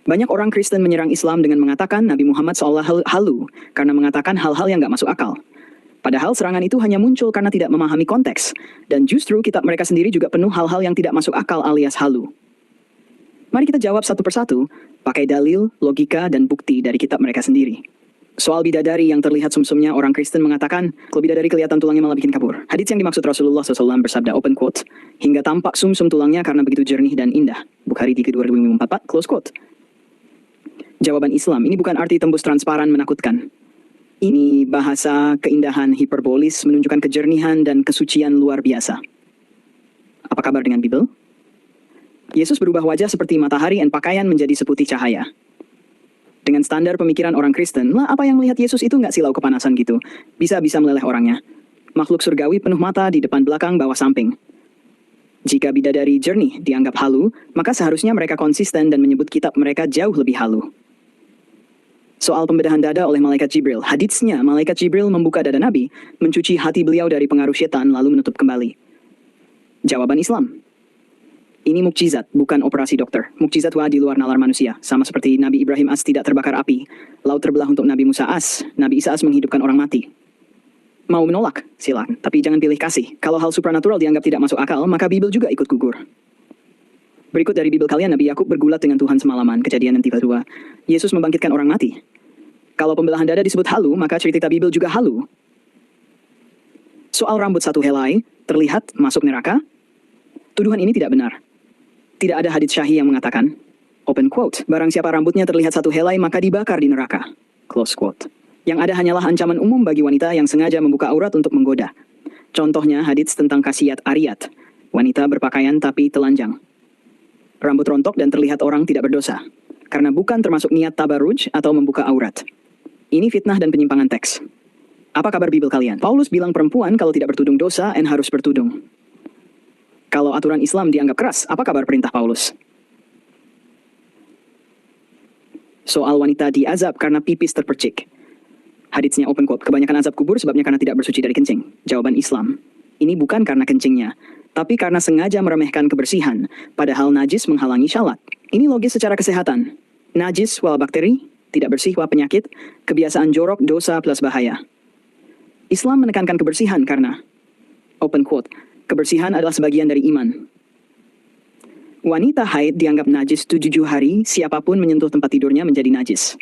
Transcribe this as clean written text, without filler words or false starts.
Banyak orang Kristen menyerang Islam dengan mengatakan Nabi Muhammad SAW halu karena mengatakan hal-hal yang nggak masuk akal. Padahal serangan itu hanya muncul karena tidak memahami konteks, dan justru kitab mereka sendiri juga penuh hal-hal yang tidak masuk akal alias halu. Mari kita jawab satu persatu, pakai dalil, logika, dan bukti dari kitab mereka sendiri. Soal bidadari yang terlihat sumsumnya, orang Kristen mengatakan, kalau bidadari kelihatan tulangnya malah bikin kabur. Hadits yang dimaksud Rasulullah SAW bersabda open quote, hingga tampak sumsum tulangnya karena begitu jernih dan indah. Bukhari 3:2044, close quote. Jawaban Islam, ini bukan arti tembus transparan menakutkan. Ini bahasa keindahan hiperbolis menunjukkan kejernihan dan kesucian luar biasa. Apa kabar dengan Bible? Yesus berubah wajah seperti matahari dan pakaian menjadi seputih cahaya. Dengan standar pemikiran orang Kristen, lah apa yang melihat Yesus itu nggak silau kepanasan gitu. Bisa-bisa meleleh orangnya. Makhluk surgawi penuh mata di depan belakang bawah samping. Jika bidadari jernih dianggap halu, maka seharusnya mereka konsisten dan menyebut kitab mereka jauh lebih halu. Soal pembedahan dada oleh malaikat Jibril, haditsnya malaikat Jibril membuka dada Nabi, mencuci hati beliau dari pengaruh setan lalu menutup kembali. Jawaban Islam, ini mukjizat, bukan operasi dokter. Mukjizat di luar nalar manusia, sama seperti Nabi Ibrahim tidak terbakar api, laut terbelah untuk Nabi Musa Nabi Isa menghidupkan orang mati. Mau menolak? Silakan, tapi jangan pilih kasih. Kalau hal supranatural dianggap tidak masuk akal, maka Bible juga ikut gugur. Berikut dari Bible kalian, Nabi Yakub bergulat dengan Tuhan semalaman, Kejadian 3:2. Yesus membangkitkan orang mati. Kalau pembelahan dada disebut halu, maka cerita Bible juga halu. Soal rambut satu helai, terlihat masuk neraka? Tuduhan ini tidak benar. Tidak ada hadits syahih yang mengatakan, open quote, barang siapa rambutnya terlihat satu helai maka dibakar di neraka. Close quote. Yang ada hanyalah ancaman umum bagi wanita yang sengaja membuka aurat untuk menggoda. Contohnya hadits tentang khasiat Ariyat, wanita berpakaian tapi telanjang. Rambut rontok dan terlihat orang tidak berdosa, karena bukan termasuk niat tabarruj atau membuka aurat. Ini fitnah dan penyimpangan teks. Apa kabar Bible kalian? Paulus bilang perempuan kalau tidak bertudung dosa harus bertudung. Kalau aturan Islam dianggap keras, apa kabar perintah Paulus? Soal wanita diazab karena pipis terpercik. Haditsnya open quote, kebanyakan azab kubur sebabnya karena tidak bersuci dari kencing. Jawaban Islam, ini bukan karena kencingnya, tapi karena sengaja meremehkan kebersihan, padahal najis menghalangi syalat. Ini logis secara kesehatan. Najis wal bakteri, tidak bersih wal penyakit, kebiasaan jorok, dosa plus bahaya. Islam menekankan kebersihan karena, open quote, kebersihan adalah sebagian dari iman. Wanita haid dianggap najis 7 hari, siapapun menyentuh tempat tidurnya menjadi najis.